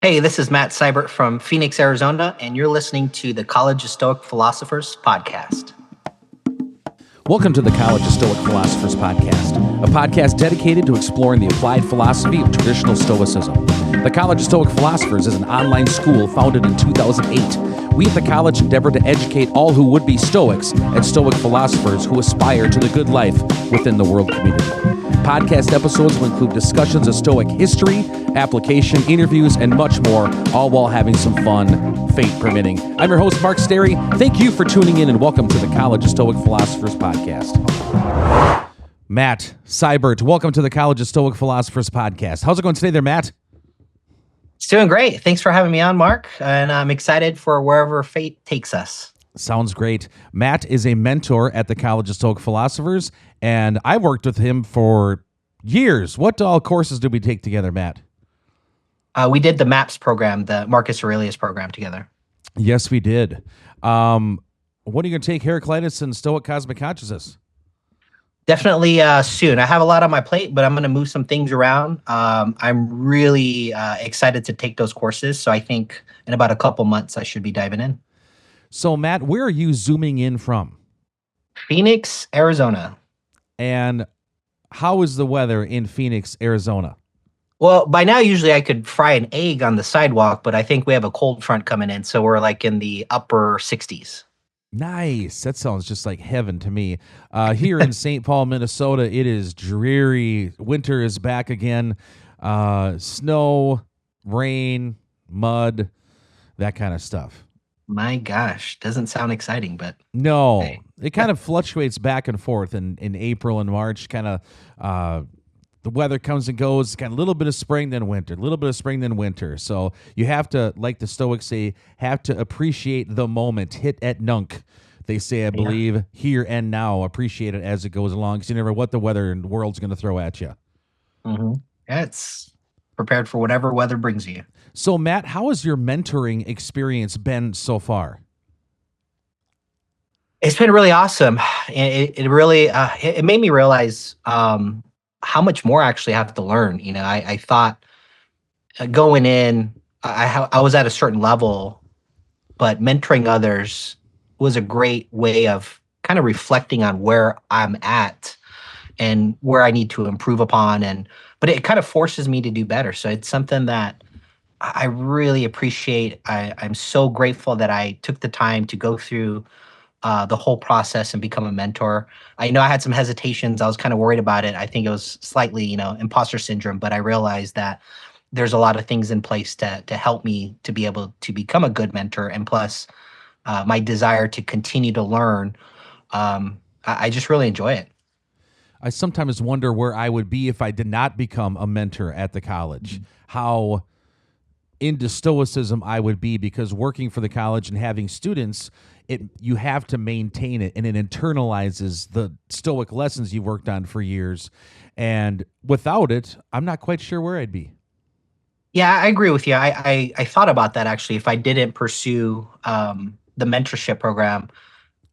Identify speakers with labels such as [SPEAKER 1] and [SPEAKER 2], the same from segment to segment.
[SPEAKER 1] Hey, this is Matt Siebert from Phoenix, Arizona, and you're listening to the College of Stoic Philosophers podcast.
[SPEAKER 2] Welcome to the College of Stoic Philosophers podcast, a podcast dedicated to exploring the applied philosophy of traditional Stoicism. The College of Stoic Philosophers is an online school founded in 2008. We at the college endeavor to educate all who would be Stoics and Stoic philosophers who aspire to the good life within the world community. Podcast episodes will include discussions of Stoic history, application, interviews, and much more, all while having some fun, fate permitting. I'm your host, Mark Sterry. Thank you for tuning in and welcome to the College of Stoic Philosophers podcast. Matt Siebert, welcome to the College of Stoic Philosophers podcast. How's it going today there, Matt?
[SPEAKER 1] It's doing great. Thanks for having me on, Mark, and I'm excited for wherever fate takes us.
[SPEAKER 2] Sounds great. Matt is a mentor at the College of Stoic Philosophers, and I worked with him for years. What all courses did we take together, Matt?
[SPEAKER 1] We did the MAPS program, the Marcus Aurelius program together.
[SPEAKER 2] Yes, we did. What are you going to take, Heraclitus and Stoic Cosmic Consciousness?
[SPEAKER 1] Definitely soon. I have a lot on my plate, but I'm going to move some things around. I'm really excited to take those courses, so I think in about a couple months I should be diving in.
[SPEAKER 2] So, Matt, where are you zooming in from?
[SPEAKER 1] Phoenix, Arizona.
[SPEAKER 2] And how is the weather in Phoenix, Arizona?
[SPEAKER 1] Well, by now, usually I could fry an egg on the sidewalk, but I think we have a cold front coming in, so we're like in the upper 60s.
[SPEAKER 2] Nice. That sounds just like heaven to me. Here in St. Paul, Minnesota, it is dreary. Winter is back again. Snow, rain, mud, that kind of stuff.
[SPEAKER 1] My gosh, doesn't sound exciting, but
[SPEAKER 2] no,
[SPEAKER 1] hey.
[SPEAKER 2] It kind of fluctuates back and forth in April and March. Kind of the weather comes and goes. Kind of a little bit of spring, then winter. A little bit of spring, then winter. So you have to, like the Stoics say, have to appreciate the moment. Hit at nunc, they say, I believe, here and now. Appreciate it as it goes along, because you never know what the weather and the world's going to throw at you.
[SPEAKER 1] Mm-hmm. Yeah, it's prepared for whatever weather brings you.
[SPEAKER 2] So, Matt, how has your mentoring experience been so far?
[SPEAKER 1] It's been really awesome. It really it made me realize how much more I actually have to learn. You know, I thought going in, I was at a certain level, but mentoring others was a great way of kind of reflecting on where I'm at and where I need to improve upon. But it kind of forces me to do better. So it's something that I really appreciate. I'm so grateful that I took the time to go through the whole process and become a mentor. I know I had some hesitations. I was kind of worried about it. I think it was slightly, imposter syndrome, but I realized that there's a lot of things in place to help me to be able to become a good mentor. And plus, my desire to continue to learn, I just really enjoy it.
[SPEAKER 2] I sometimes wonder where I would be if I did not become a mentor at the college. How into Stoicism I would be, because working for the college and having students, you have to maintain it, and it internalizes the Stoic lessons you've worked on for years. And without it, I'm not quite sure where I'd be.
[SPEAKER 1] Yeah, I agree with you. I thought about that actually. If I didn't pursue the mentorship program,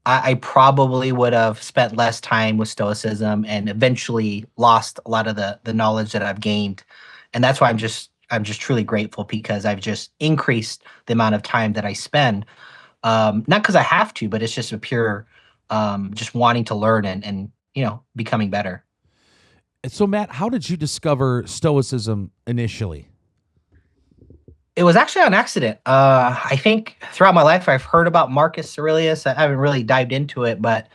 [SPEAKER 1] I probably would have spent less time with Stoicism and eventually lost a lot of the knowledge that I've gained. And that's why I'm just truly grateful, because I've just increased the amount of time that I spend. Not because I have to, but it's just a pure just wanting to learn and becoming better.
[SPEAKER 2] So, Matt, how did you discover Stoicism initially?
[SPEAKER 1] It was actually on accident. I think throughout my life, I've heard about Marcus Aurelius. I haven't really dived into it, but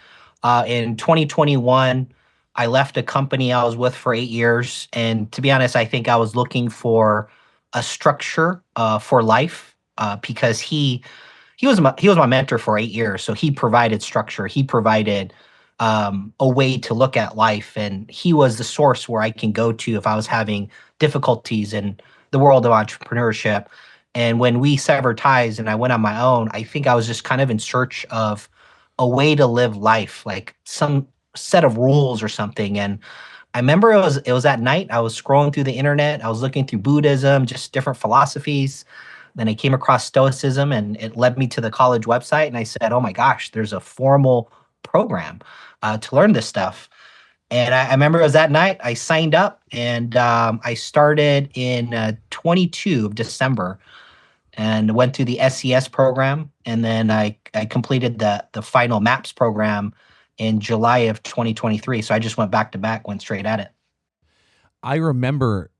[SPEAKER 1] in 2021, I left a company I was with for 8 years. And to be honest, I think I was looking for a structure for life because he was my mentor for 8 years. So he provided structure. He provided a way to look at life. And he was the source where I can go to if I was having difficulties in the world of entrepreneurship. And when we severed ties and I went on my own, I think I was just kind of in search of a way to live life, like some set of rules or something. And I remember it was at night. I was scrolling through the internet. I was looking through Buddhism, just different philosophies. Then I came across Stoicism, and it led me to the college website. And I said, oh my gosh, there's a formal program to learn this stuff. And I remember it was that night I signed up, and I started in 22 of December and went through the SES program. And then I completed the final MAPS program in July of 2023. So I just went back to back, went straight at it.
[SPEAKER 2] I remember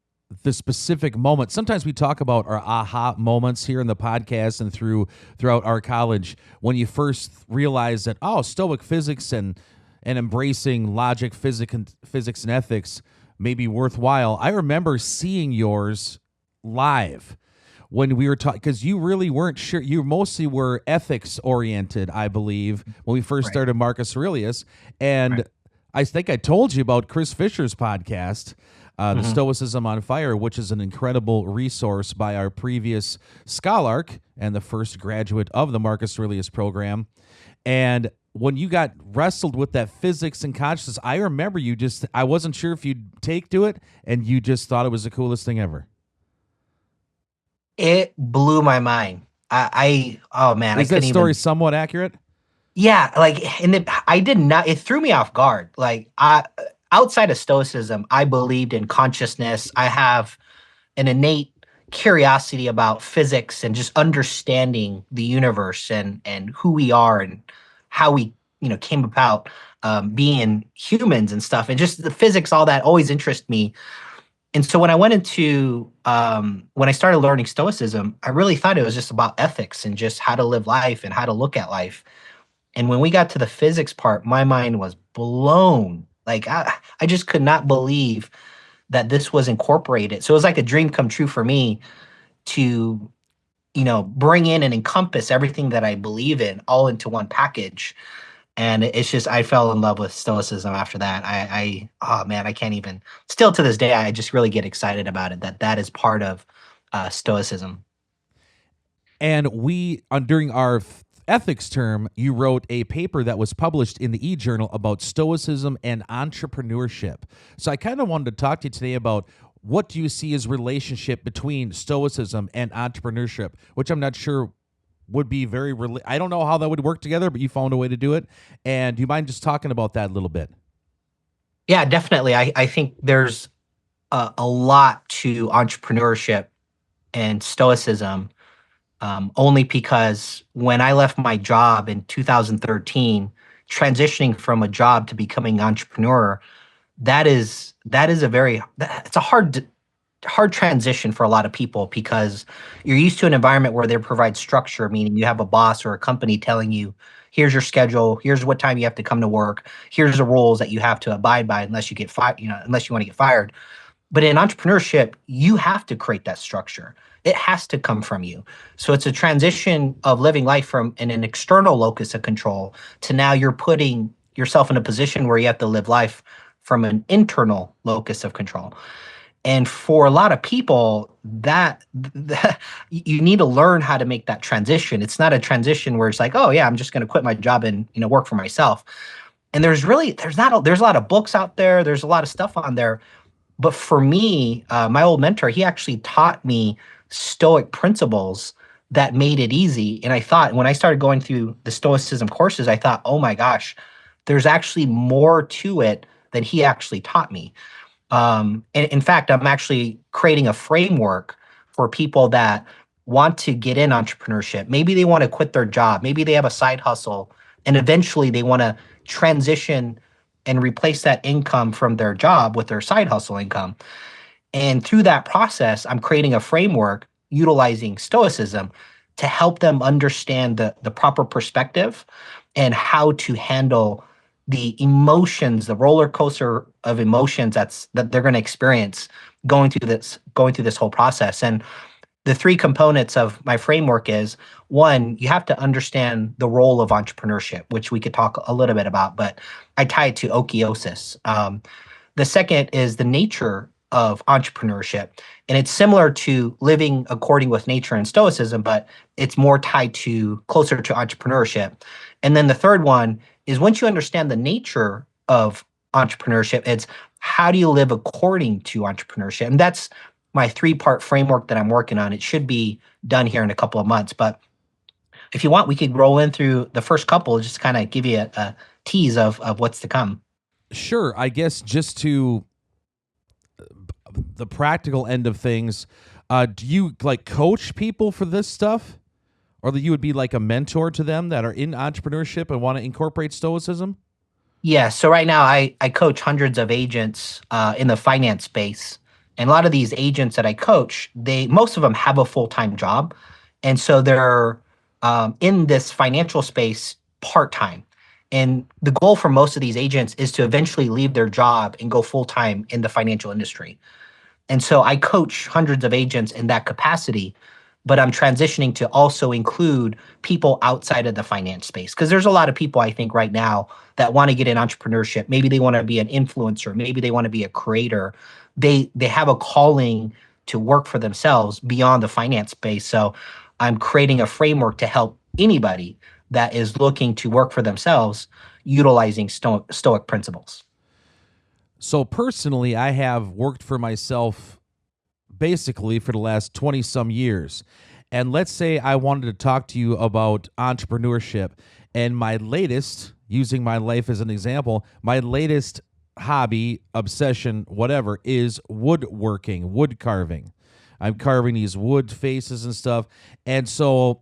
[SPEAKER 2] the specific moment. Sometimes we talk about our aha moments here in the podcast and throughout our college when you first realize that, oh, Stoic physics and embracing logic, physics and ethics may be worthwhile. I remember seeing yours live when we were talking, because you really weren't sure. You mostly were ethics oriented, I believe, when we first
[SPEAKER 1] Right.
[SPEAKER 2] started Marcus Aurelius. And
[SPEAKER 1] Right.
[SPEAKER 2] I think I told you about Chris Fisher's podcast, The
[SPEAKER 1] Hmm.
[SPEAKER 2] Stoicism on Fire, which is an incredible resource by our previous scholark and the first graduate of the Marcus Aurelius program. And when you got wrestled with that physics and consciousness, I remember I wasn't sure if you'd take to it, and you just thought it was the coolest thing ever.
[SPEAKER 1] It blew my mind. Oh man, I
[SPEAKER 2] Is that
[SPEAKER 1] couldn't
[SPEAKER 2] story
[SPEAKER 1] even.
[SPEAKER 2] somewhat accurate?
[SPEAKER 1] Yeah, like, and I did not. It threw me off guard. Like, outside of Stoicism, I believed in consciousness. I have an innate curiosity about physics and just understanding the universe and who we are and how we came about being humans and stuff, and just the physics, all that always interested me. And so when I went into when I started learning Stoicism, I really thought it was just about ethics and just how to live life and how to look at life. And when we got to the physics part, my mind was blown. Like, I just could not believe that this was incorporated. So it was like a dream come true for me to, bring in and encompass everything that I believe in all into one package. And it's just, I fell in love with Stoicism after that. Oh man, I can't even, still to this day, I just really get excited about it, that is part of Stoicism.
[SPEAKER 2] And during our ethics term, you wrote a paper that was published in the e-journal about Stoicism and entrepreneurship. So I kind of wanted to talk to you today about what do you see as relationship between Stoicism and entrepreneurship, which I'm not sure would be I don't know how that would work together, but you found a way to do it. And do you mind just talking about that a little bit?
[SPEAKER 1] Yeah, definitely. I think there's a lot to entrepreneurship and Stoicism, only because when I left my job in 2013, transitioning from a job to becoming an entrepreneur, that is it's a hard transition for a lot of people because you're used to an environment where they provide structure, meaning you have a boss or a company telling you, here's your schedule, here's what time you have to come to work, here's the rules that you have to abide by unless you get fired, unless you want to get fired. But in entrepreneurship, you have to create that structure. It has to come from you. So it's a transition of living life from an external locus of control to now you're putting yourself in a position where you have to live life from an internal locus of control. And for a lot of people, that you need to learn how to make that transition. It's not a transition where it's like, oh yeah, I'm just going to quit my job and work for myself. And there's a lot of books out there. There's a lot of stuff on there, but for me, my old mentor, he actually taught me Stoic principles that made it easy. And I thought when I started going through the Stoicism courses, I thought, oh my gosh, there's actually more to it than he actually taught me. And in fact, I'm actually creating a framework for people that want to get in entrepreneurship. Maybe they want to quit their job. Maybe they have a side hustle and eventually they want to transition and replace that income from their job with their side hustle income. And through that process, I'm creating a framework utilizing Stoicism to help them understand the proper perspective and how to handle the emotions, the roller coaster of emotions that they're going to experience going through this whole process. And the three components of my framework is: one, you have to understand the role of entrepreneurship, which we could talk a little bit about, but I tie it to okiosis. The second is the nature of entrepreneurship. And it's similar to living according with nature and stoicism, but it's more tied to closer to entrepreneurship. And then the third one is once you understand the nature of entrepreneurship, it's how do you live according to entrepreneurship? And that's my three-part framework that I'm working on. It should be done here in a couple of months. But if you want, we could roll in through the first couple, just kind of give you a tease of what's to come.
[SPEAKER 2] Sure. I guess just to the practical end of things, do you like coach people for this stuff? Or that you would be like a mentor to them that are in entrepreneurship and want to incorporate stoicism?
[SPEAKER 1] Yeah, so right now I coach hundreds of agents in the finance space. And a lot of these agents that I coach, they most of them have a full-time job. And so they're in this financial space part-time. And the goal for most of these agents is to eventually leave their job and go full-time in the financial industry. And so I coach hundreds of agents in that capacity, but I'm transitioning to also include people outside of the finance space because there's a lot of people I think right now that want to get in entrepreneurship. Maybe they want to be an influencer, maybe they want to be a creator. They have a calling to work for themselves beyond the finance space. So I'm creating a framework to help anybody that is looking to work for themselves utilizing stoic principles.
[SPEAKER 2] So personally, I have worked for myself basically for the last 20 some years. And let's say I wanted to talk to you about entrepreneurship and my latest, using my life as an example, my latest hobby, obsession, whatever, is woodworking, wood carving. I'm carving these wood faces and stuff. And so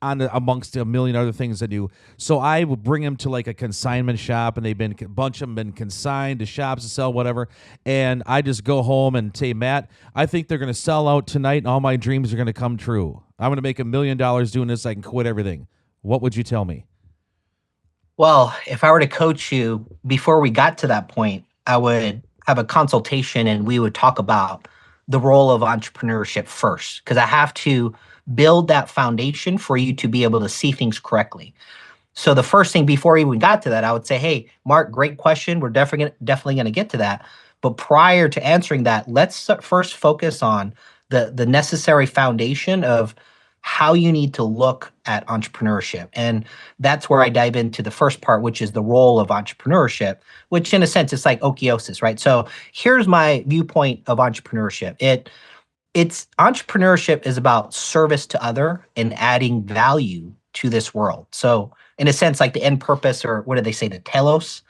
[SPEAKER 2] amongst a million other things I do. So I would bring them to like a consignment shop, and they've been a bunch of them been consigned to shops to sell whatever. And I just go home and say, Matt, I think they're going to sell out tonight, and all my dreams are going to come true. I'm going to make $1 million doing this. I can quit everything. What would you tell me?
[SPEAKER 1] Well, if I were to coach you before we got to that point, I would have a consultation and we would talk about the role of entrepreneurship first, because I have to build that foundation for you to be able to see things correctly. So the first thing before we even got to that, I would say, "Hey, Mark, great question. We're definitely going to get to that. But prior to answering that, let's first focus on the necessary foundation of how you need to look at entrepreneurship." And that's where I dive into the first part, which is the role of entrepreneurship, which in a sense is like okiosis, right? So here's my viewpoint of entrepreneurship. It's entrepreneurship is about service to other and adding value to this world. So in a sense, like the end purpose, or what do they say, the telos,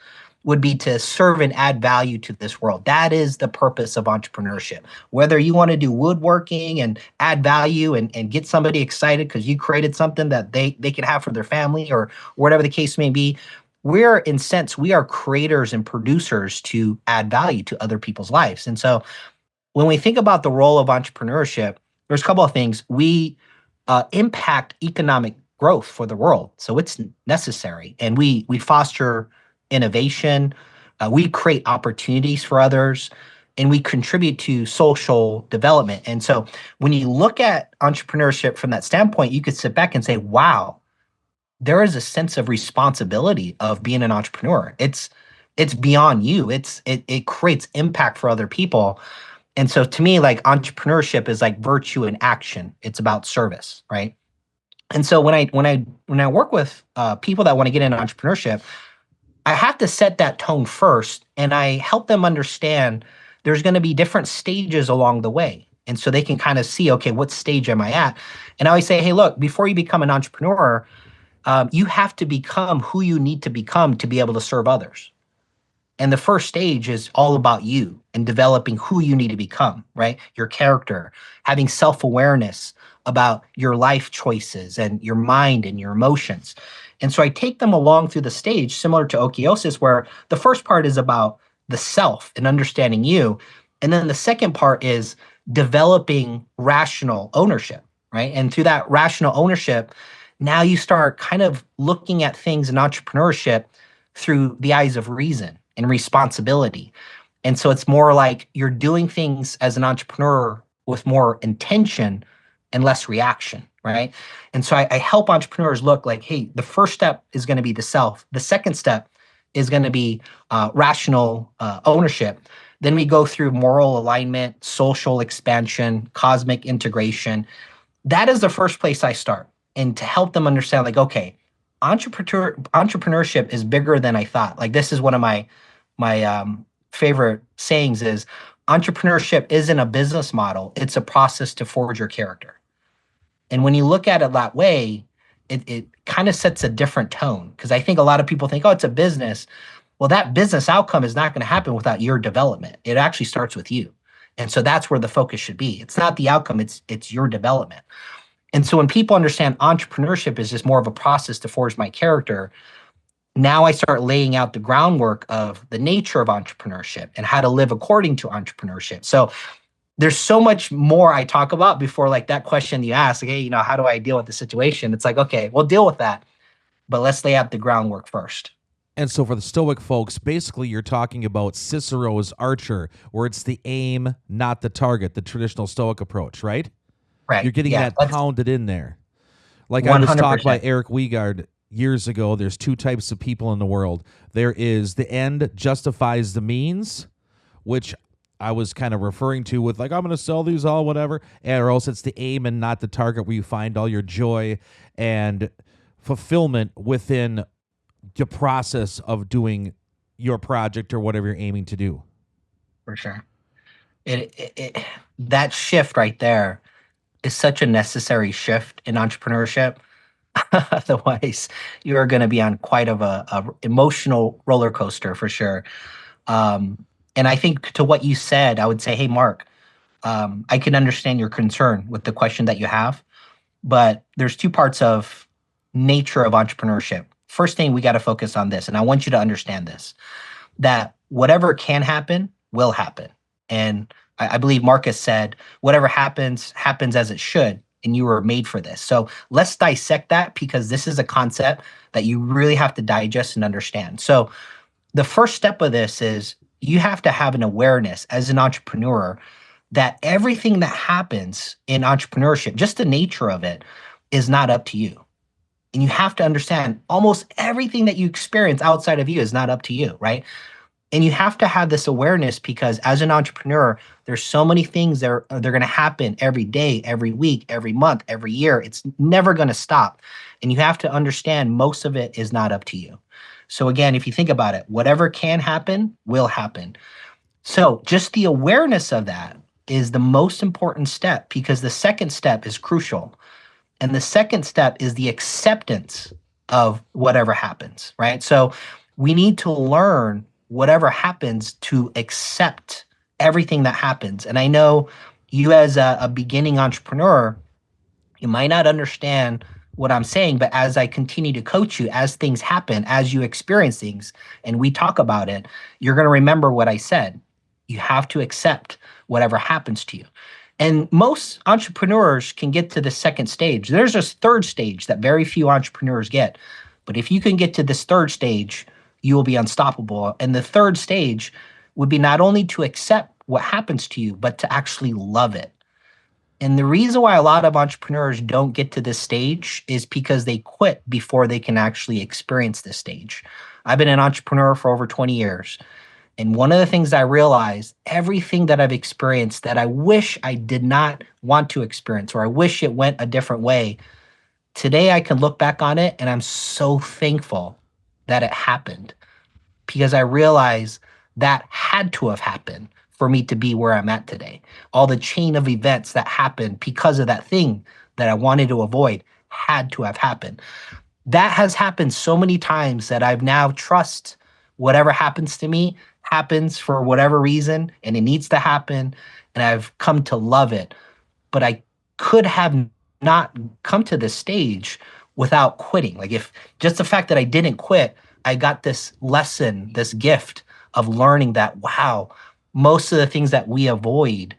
[SPEAKER 1] would be to serve and add value to this world. That is the purpose of entrepreneurship. Whether you want to do woodworking and add value and get somebody excited because you created something that they can have for their family, or whatever the case may be, we are creators and producers to add value to other people's lives. And so when we think about the role of entrepreneurship, there's a couple of things. We impact economic growth for the world, so it's necessary, and we foster innovation. We create opportunities for others, and we contribute to social development. And so, when you look at entrepreneurship from that standpoint, you could sit back and say, "Wow, there is a sense of responsibility of being an entrepreneur. It's beyond you. It creates impact for other people." And so to me, like entrepreneurship is like virtue in action. It's about service, right? And so when I work with people that want to get into entrepreneurship, I have to set that tone first, and I help them understand there's going to be different stages along the way. And so they can kind of see, okay, what stage am I at? And I always say, hey, look, before you become an entrepreneur, you have to become who you need to become to be able to serve others. And the first stage is all about you and developing who you need to become, right? Your character, having self-awareness about your life choices and your mind and your emotions. And so I take them along through the stage, similar to okiosis, where the first part is about the self and understanding you. And then the second part is developing rational ownership, right? And through that rational ownership, now you start kind of looking at things in entrepreneurship through the eyes of reason and responsibility. And so it's more like you're doing things as an entrepreneur with more intention and less reaction, right? And so I help entrepreneurs look like, hey, the first step is going to be the self. The second step is going to be rational ownership. Then we go through moral alignment, social expansion, cosmic integration. That is the first place I start. And to help them understand, like, okay, entrepreneurship is bigger than I thought. Like this is one of my favorite sayings is entrepreneurship isn't a business model. It's a process to forge your character. And when you look at it that way, it kind of sets a different tone, because I think a lot of people think, oh, it's a business. Well, that business outcome is not going to happen without your development. It actually starts with you. And so that's where the focus should be. It's not the outcome, it's your development. And so when people understand entrepreneurship is just more of a process to forge my character, now I start laying out the groundwork of the nature of entrepreneurship and how to live according to entrepreneurship. So there's so much more I talk about before like that question you asked, like, hey, how do I deal with the situation? It's like, okay, we'll deal with that, but let's lay out the groundwork first.
[SPEAKER 2] And so for the Stoic folks, basically you're talking about Cicero's Archer, where it's the aim, not the target, the traditional Stoic approach, right? You're
[SPEAKER 1] Right.
[SPEAKER 2] getting
[SPEAKER 1] Yeah.
[SPEAKER 2] that
[SPEAKER 1] That's
[SPEAKER 2] pounded in there. Like I was taught by
[SPEAKER 1] 100%.
[SPEAKER 2] Eric Wiegard years ago, there's two types of people in the world. There is the end justifies the means, which I was kind of referring to with like, I'm going to sell these all, whatever. Or else it's the aim and not the target where you find all your joy and fulfillment within the process of doing your project or whatever you're aiming to do.
[SPEAKER 1] For sure. That shift right there is such a necessary shift in entrepreneurship. Otherwise, you are going to be on quite of a emotional roller coaster for sure. And I think to what you said, I would say, hey, Mark, I can understand your concern with the question that you have, but there's two parts of nature of entrepreneurship. First thing, we got to focus on this, and I want you to understand this, that whatever can happen will happen. And I believe Marcus said, whatever happens, happens as it should. And you were made for this. So let's dissect that because this is a concept that you really have to digest and understand. So the first step of this is you have to have an awareness as an entrepreneur that everything that happens in entrepreneurship, just the nature of it, is not up to you. And you have to understand almost everything that you experience outside of you is not up to you, right? And you have to have this awareness because as an entrepreneur, there's so many things that they're going to happen every day, every week, every month, every year. It's never going to stop. And you have to understand most of it is not up to you. So again, if you think about it, whatever can happen will happen. So just the awareness of that is the most important step because the second step is crucial. And the second step is the acceptance of whatever happens, right? So we need to learn whatever happens to accept everything that happens. And I know you as a beginning entrepreneur, you might not understand what I'm saying, but as I continue to coach you, as things happen, as you experience things, and we talk about it, you're going to remember what I said. You have to accept whatever happens to you. And most entrepreneurs can get to the second stage. There's a third stage that very few entrepreneurs get. But if you can get to this third stage, you will be unstoppable. And the third stage would be not only to accept what happens to you, but to actually love it. And the reason why a lot of entrepreneurs don't get to this stage is because they quit before they can actually experience this stage. I've been an entrepreneur for over 20 years. And one of the things I realized, everything that I've experienced that I wish I did not want to experience, or I wish it went a different way, today I can look back on it and I'm so thankful that it happened because I realize that had to have happened for me to be where I'm at today. All the chain of events that happened because of that thing that I wanted to avoid had to have happened. That has happened so many times that I've now trust whatever happens to me happens for whatever reason and it needs to happen and I've come to love it. But I could have not come to this stage without quitting. Like if just the fact that I didn't quit, I got this lesson, this gift of learning that, wow, most of the things that we avoid,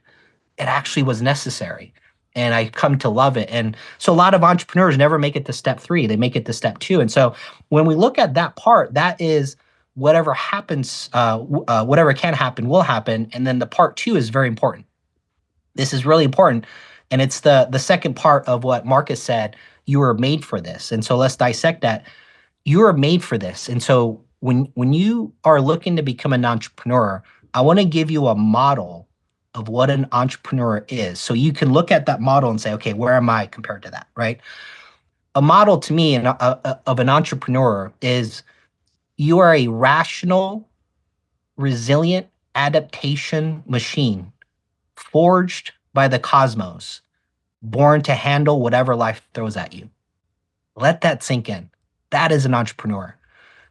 [SPEAKER 1] it actually was necessary. And I come to love it. And so a lot of entrepreneurs never make it to step 3. They make it to step 2. And so when we look at that part, that is whatever happens, whatever can happen will happen. And then the part 2 is very important. This is really important. And it's the second part of what Marcus said, you were made for this. And so let's dissect that. You are made for this. And so when you are looking to become an entrepreneur, I want to give you a model of what an entrepreneur is. So you can look at that model and say, okay, where am I compared to that, right? A model to me of an entrepreneur is you are a rational, resilient adaptation machine forged by the cosmos, born to handle whatever life throws at you. Let that sink in. That is an entrepreneur.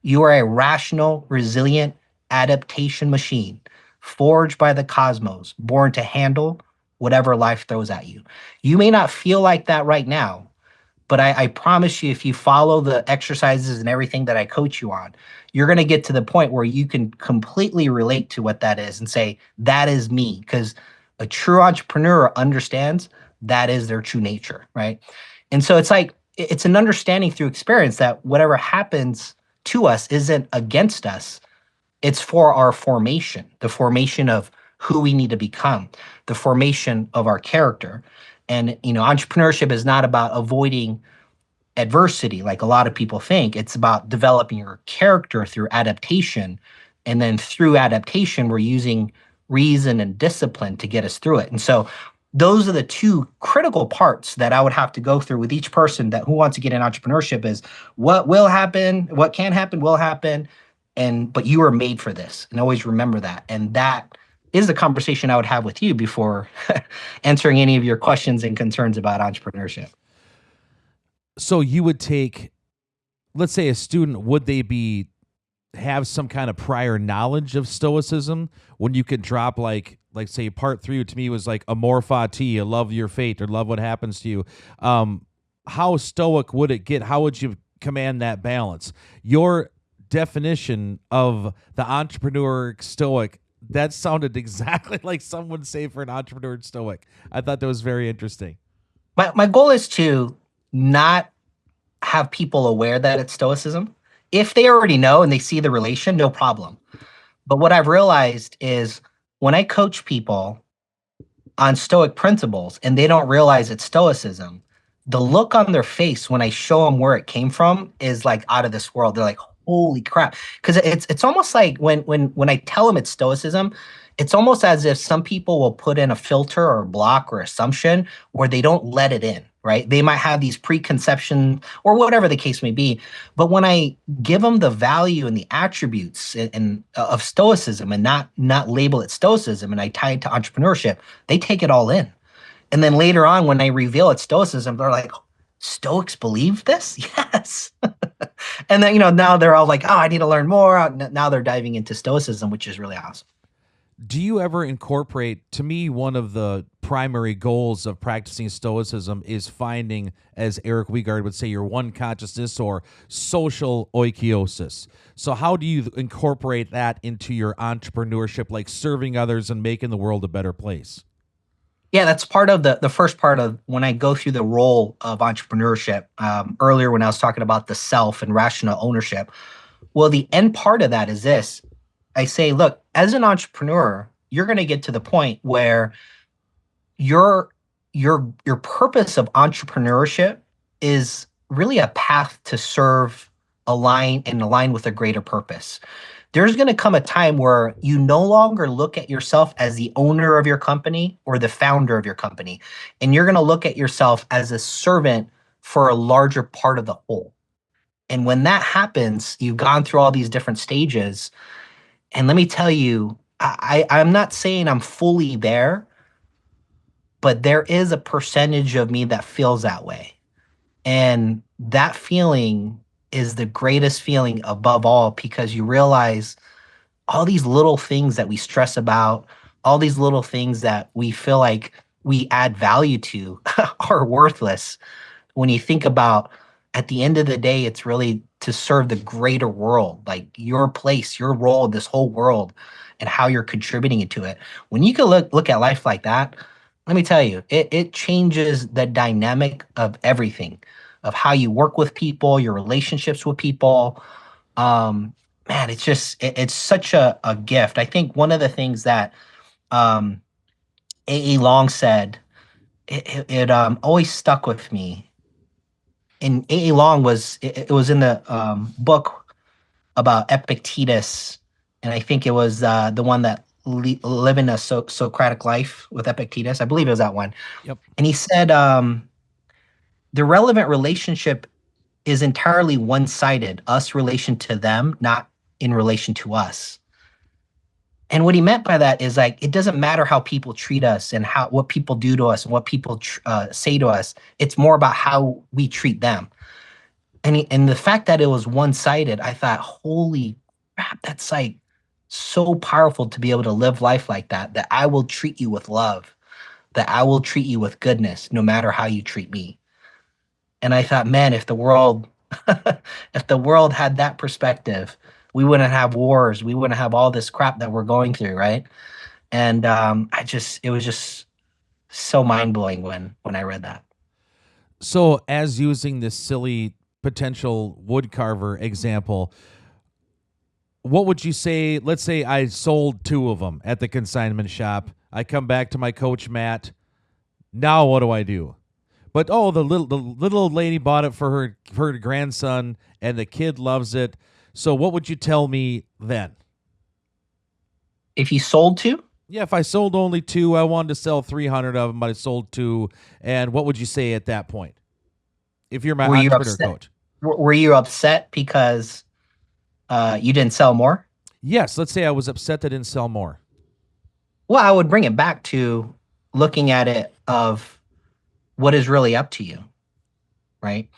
[SPEAKER 1] You are a rational, resilient adaptation machine, forged by the cosmos, born to handle whatever life throws at you. You may not feel like that right now, but I promise you, if you follow the exercises and everything that I coach you on, you're going to get to the point where you can completely relate to what that is and say, that is me. Because a true entrepreneur understands that is their true nature, right? And so it's like, it's an understanding through experience that whatever happens to us isn't against us, it's for our formation, the formation of who we need to become, the formation of our character. And, entrepreneurship is not about avoiding adversity like a lot of people think. It's about developing your character through adaptation. And then through adaptation, we're using reason and discipline to get us through it. And so those are the two critical parts that I would have to go through with each person that who wants to get in entrepreneurship is what will happen, what can happen, will happen. And but you are made for this. And always remember that. And that is the conversation I would have with you before answering any of your questions and concerns about entrepreneurship.
[SPEAKER 2] So you would take, let's say, a student, would they be have some kind of prior knowledge of stoicism when you could drop like say part 3 to me was like amor fati, love your fate or love what happens to you. How stoic would it get? How would you command that balance? Your definition of the entrepreneur stoic, that sounded exactly like someone would say for an entrepreneur stoic. I thought that was very interesting.
[SPEAKER 1] My goal is to not have people aware that it's stoicism. If they already know and they see the relation, no problem. But what I've realized is when I coach people on stoic principles and they don't realize it's stoicism, the look on their face when I show them where it came from is like out of this world. They're like, holy crap. Because it's almost like when I tell them it's stoicism, it's almost as if some people will put in a filter or block or assumption where they don't let it in, right? They might have these preconceptions or whatever the case may be. But when I give them the value and the attributes of stoicism and not label it stoicism and I tie it to entrepreneurship, they take it all in. And then later on, when I reveal it's stoicism, they're like, Stoics believe this? Yes. And then, now they're all like, oh, I need to learn more. Now they're diving into stoicism, which is really awesome.
[SPEAKER 2] Do you ever incorporate, to me, one of the primary goals of practicing stoicism is finding, as Eric Wiegard would say, your one consciousness or social oikiosis. So how do you incorporate that into your entrepreneurship, like serving others and making the world a better place?
[SPEAKER 1] Yeah, that's part of the first part of when I go through the role of entrepreneurship. Earlier, when I was talking about the self and rational ownership, well, the end part of that is this. I say, look, as an entrepreneur, you're going to get to the point where your your purpose of entrepreneurship is really a path to serve, align with a greater purpose. There's going to come a time where you no longer look at yourself as the owner of your company or the founder of your company, and you're going to look at yourself as a servant for a larger part of the whole. And when that happens, you've gone through all these different stages. And let me tell you, I'm not saying I'm fully there, but there is a percentage of me that feels that way. And that feeling is the greatest feeling above all because you realize all these little things that we stress about, all these little things that we feel like we add value to are worthless when you think about at the end of the day, it's really to serve the greater world, like your place, your role in this whole world and how you're contributing into it. When you can look at life like that, let me tell you, it changes the dynamic of everything, of how you work with people, your relationships with people. Um, Man, it's such a gift. I think one of the things that um, A. Long said, it always stuck with me. And A. Long it was in the book about Epictetus, and I think it was the one that living a Socratic life with Epictetus. I believe it was that one.
[SPEAKER 2] Yep.
[SPEAKER 1] And he said the relevant relationship is entirely one-sided, us relation to them, not in relation to us. And what he meant by that is like it doesn't matter how people treat us and how what people do to us and what people say to us. It's more about how we treat them. And the fact that it was one-sided, I thought, holy crap, that's like so powerful to be able to live life like that, that I will treat you with love, that I will treat you with goodness, no matter how you treat me. And I thought, man, if the world, if the world had that perspective, we wouldn't have wars, we wouldn't have all this crap that we're going through, right? And it was just so mind blowing when I read that.
[SPEAKER 2] So, as using this silly potential wood carver example, what would you say? Let's say I sold two of them at the consignment shop. I come back to my coach Matt. Now what do I do? But oh, the little old lady bought it for her grandson, and the kid loves it. So what would you tell me then?
[SPEAKER 1] If you sold to,
[SPEAKER 2] Yeah, if I sold only two, I wanted to sell 300 of them, but I sold two. And what would you say at that point? If you're my
[SPEAKER 1] were you
[SPEAKER 2] entrepreneur
[SPEAKER 1] upset?
[SPEAKER 2] coach.
[SPEAKER 1] Were you upset because you didn't sell more?
[SPEAKER 2] Yes, let's say I was upset that I didn't sell more.
[SPEAKER 1] Well, I would bring it back to looking at it of what is really up to you, right?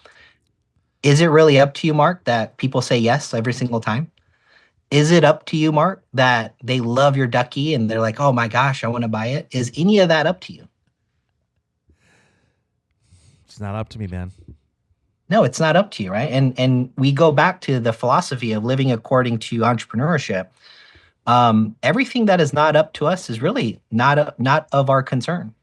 [SPEAKER 1] Is it really up to you, Mark, that people say yes every single time? Is it up to you, Mark, that they love your ducky and they're like, oh my gosh, I want to buy it? Is any of that up to you?
[SPEAKER 2] It's not up to me, man.
[SPEAKER 1] No, it's not up to you, right? And we go back to the philosophy of living according to entrepreneurship. Everything that is not up to us is really not of our concern,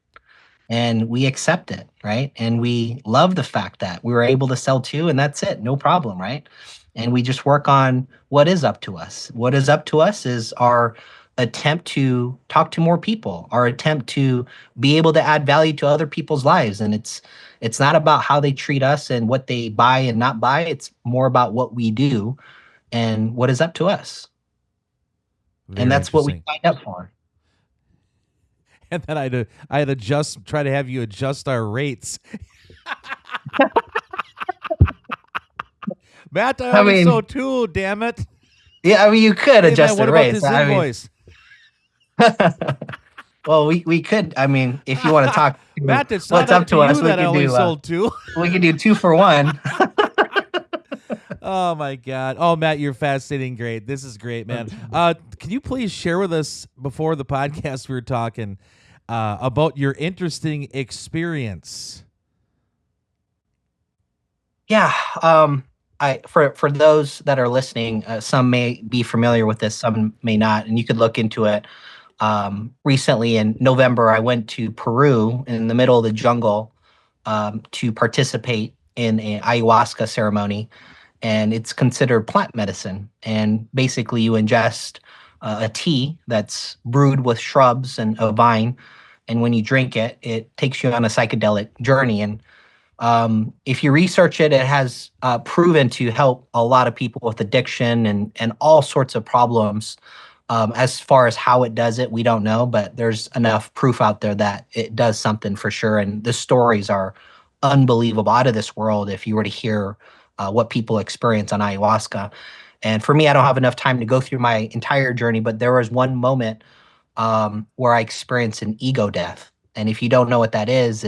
[SPEAKER 1] and we accept it, right? And we love the fact that we were able to sell two, and that's it, no problem, right? And we just work on what is up to us. What is up to us is our attempt to talk to more people, our attempt to be able to add value to other people's lives. And it's not about how they treat us and what they buy and not buy. It's more about what we do and what is up to us. And
[SPEAKER 2] Very
[SPEAKER 1] that's what we
[SPEAKER 2] interesting.
[SPEAKER 1] signed up for.
[SPEAKER 2] And then I had to try to have you adjust our rates. Matt, I
[SPEAKER 1] I
[SPEAKER 2] only
[SPEAKER 1] mean,
[SPEAKER 2] sold two, damn it.
[SPEAKER 1] yeah, I mean, you could
[SPEAKER 2] Hey man,
[SPEAKER 1] adjust
[SPEAKER 2] what
[SPEAKER 1] the
[SPEAKER 2] about
[SPEAKER 1] rates.
[SPEAKER 2] this
[SPEAKER 1] I mean,
[SPEAKER 2] invoice?
[SPEAKER 1] well, we could. I mean, if you want to talk to
[SPEAKER 2] Matt, it's not
[SPEAKER 1] what's
[SPEAKER 2] up
[SPEAKER 1] up
[SPEAKER 2] to
[SPEAKER 1] to us,
[SPEAKER 2] you that I only sold two.
[SPEAKER 1] we could do two for one.
[SPEAKER 2] Oh my God. Oh Matt, you're fascinating. Great. This is great, man. Can you please share with us before the podcast we were talking about your interesting experience?
[SPEAKER 1] Yeah. I for those that are listening, some may be familiar with this, some may not, and you could look into it. Recently in November, I went to Peru in the middle of the jungle to participate in an ayahuasca ceremony, and it's considered plant medicine. And basically, you ingest a tea that's brewed with shrubs and a vine, and when you drink it, it takes you on a psychedelic journey. And if you research it, it has proven to help a lot of people with addiction and all sorts of problems. As far as how it does it, we don't know, but there's enough proof out there that it does something for sure. And the stories are unbelievable, out of this world. If you were to hear what people experience on ayahuasca, and for me, I don't have enough time to go through my entire journey, but there was one moment where I experienced an ego death. And if you don't know what that is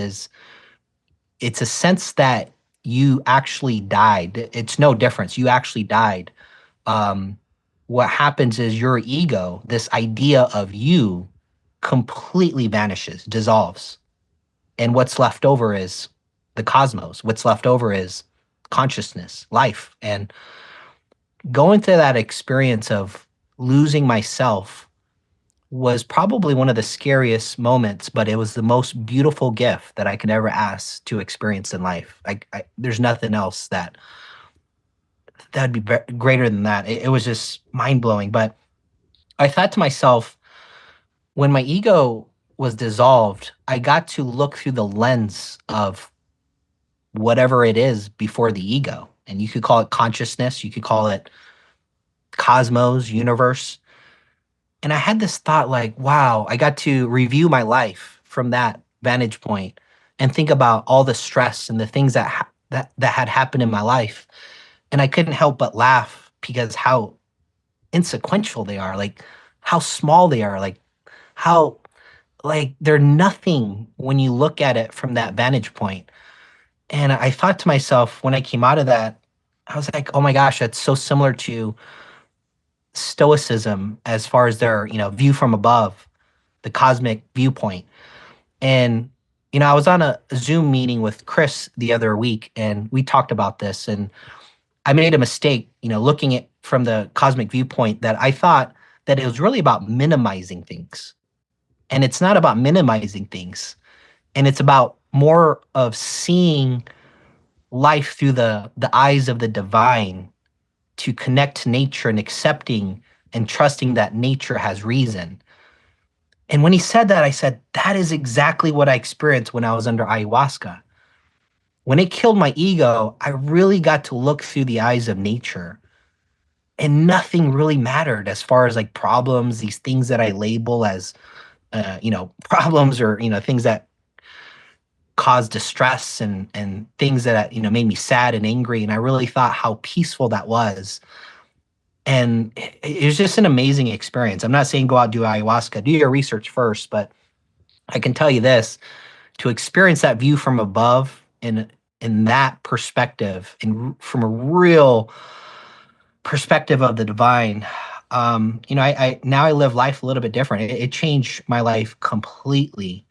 [SPEAKER 1] it's a sense that you actually died. It's no difference. You actually died. Um, what happens is your ego, this idea of you, completely vanishes, dissolves. And what's left over is the cosmos. What's left over is consciousness, life. And going through that experience of losing myself was probably one of the scariest moments, but it was the most beautiful gift that I could ever ask to experience in life. There's nothing else that'd be greater than that. It was just mind blowing. But I thought to myself, when my ego was dissolved, I got to look through the lens of whatever it is before the ego. And you could call it consciousness, you could call it cosmos, universe. And I had this thought like, wow, I got to review my life from that vantage point and think about all the stress and the things that had happened in my life. And I couldn't help but laugh because how insequential they are, like how small they are, like how like they're nothing when you look at it from that vantage point. And I thought to myself when I came out of that, I was like, oh my gosh, that's so similar to Stoicism as far as their, view from above, the cosmic viewpoint. And, I was on a Zoom meeting with Chris the other week and we talked about this. And I made a mistake, looking at from the cosmic viewpoint that I thought that it was really about minimizing things. And it's not about minimizing things. And it's about more of seeing life through the eyes of the divine to connect to nature and accepting and trusting that nature has reason. And when he said that, I said, that is exactly what I experienced when I was under ayahuasca. When it killed my ego, I really got to look through the eyes of nature and nothing really mattered as far as like problems, these things that I label as, problems or, things that cause distress and things that, made me sad and angry. And I really thought how peaceful that was. And it was just an amazing experience. I'm not saying go out do ayahuasca, do your research first, but I can tell you this, to experience that view from above in that perspective and from a real perspective of the divine. I now I live life a little bit different. It changed my life completely.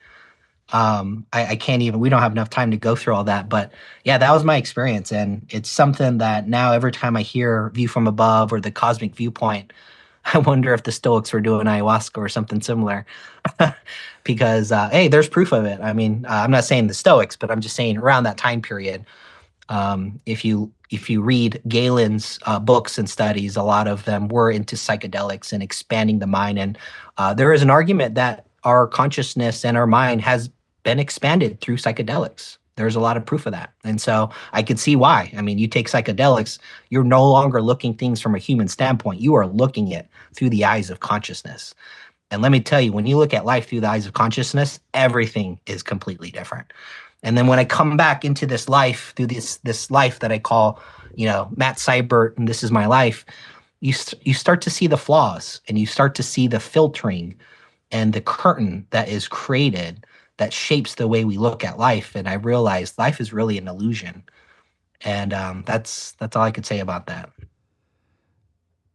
[SPEAKER 1] I can't even, we don't have enough time to go through all that, but yeah, that was my experience. And it's something that now every time I hear view from above or the cosmic viewpoint, I wonder if the Stoics were doing ayahuasca or something similar. Because, hey, there's proof of it. I mean, I'm not saying the Stoics, but I'm just saying around that time period, if you read Galen's books and studies, a lot of them were into psychedelics and expanding the mind. And there is an argument that our consciousness and our mind has been expanded through psychedelics. There's a lot of proof of that. And so I could see why. I mean, you take psychedelics, you're no longer looking things from a human standpoint. You are looking it through the eyes of consciousness. And let me tell you, when you look at life through the eyes of consciousness, everything is completely different. And then when I come back into this life through this life that I call, Matt Siebert, and this is my life, you start to see the flaws and you start to see the filtering and the curtain that is created that shapes the way we look at life. And I realized life is really an illusion. And that's all I could say about that.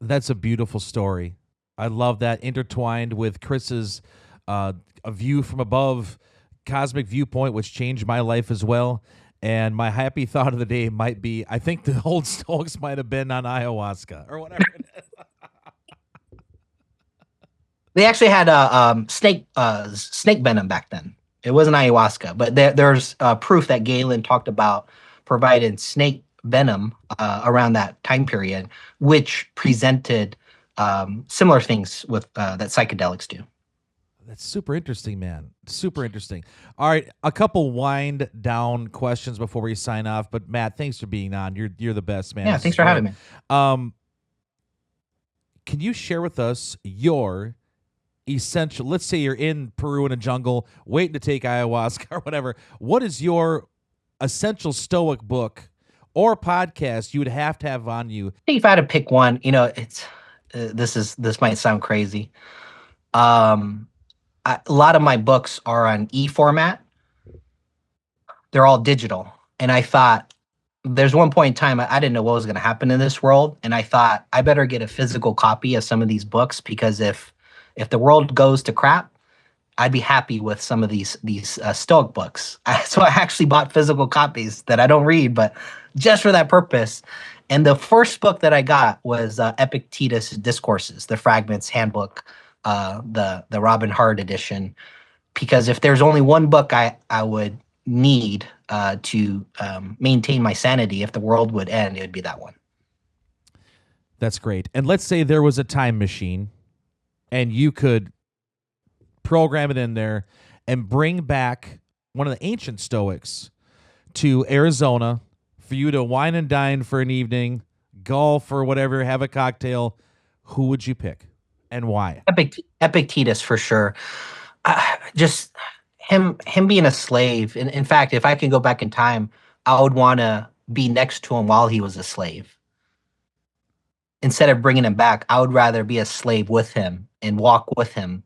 [SPEAKER 2] That's a beautiful story. I love that intertwined with Chris's a view from above, cosmic viewpoint, which changed my life as well. And my happy thought of the day might be, I think the old Stoics might have been on ayahuasca or whatever it is.
[SPEAKER 1] They actually had snake venom back then. It wasn't ayahuasca, but there's proof that Galen talked about provided snake venom around that time period, which presented similar things with that psychedelics do.
[SPEAKER 2] That's super interesting, man. Super interesting. All right, a couple wind down questions before we sign off. But Matt, thanks for being on. You're the best, man.
[SPEAKER 1] Yeah,
[SPEAKER 2] This
[SPEAKER 1] thanks
[SPEAKER 2] is
[SPEAKER 1] for
[SPEAKER 2] great.
[SPEAKER 1] having me.
[SPEAKER 2] Um, can you share with us your essential? Let's say you're in Peru in a jungle, waiting to take ayahuasca or whatever. What is your essential Stoic book or podcast you would have to have on you?
[SPEAKER 1] I think if I had to pick one, it's this might sound crazy. Um, a lot of my books are on e-format. They're all digital. And I thought there's one point in time I didn't know what was going to happen in this world, and I thought I better get a physical copy of some of these books because if the world goes to crap, I'd be happy with some of these Stoic books. So I actually bought physical copies that I don't read, but just for that purpose. And the first book that I got was Epictetus Discourses, the Fragments Handbook, the Robin Hart edition. Because if there's only one book I would need to maintain my sanity, if the world would end, it would be that one.
[SPEAKER 2] That's great. And let's say there was a time machine and you could program it in there and bring back one of the ancient Stoics to Arizona for you to wine and dine for an evening, golf or whatever, have a cocktail. Who would you pick and why?
[SPEAKER 1] Epictetus for sure. Just him being a slave. In fact, if I could go back in time, I would want to be next to him while he was a slave. Instead of bringing him back, I would rather be a slave with him and walk with him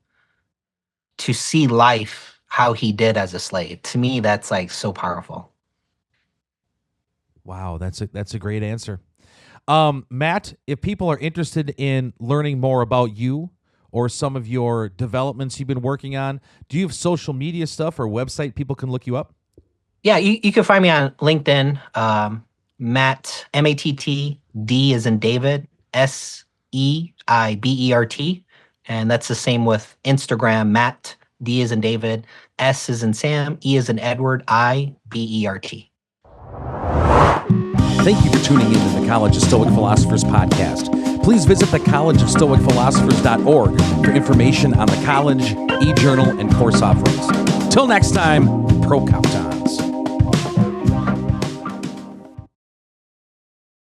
[SPEAKER 1] to see life how he did as a slave. To me, that's like so powerful.
[SPEAKER 2] Wow, that's a great answer. Matt, if people are interested in learning more about you or some of your developments you've been working on, do you have social media stuff or website people can look you up?
[SPEAKER 1] Yeah, you can find me on LinkedIn. Matt, Matt, D as in David, Seibert. And that's the same with Instagram, Matt, D as in David, S as in Sam, E as in Edward, Ibert.
[SPEAKER 2] Thank you for tuning in to the College of Stoic Philosophers podcast. Please visit thecollegeofstoicphilosophers.org for information on the college, e-journal, and course offerings. Till next time, pro cop time.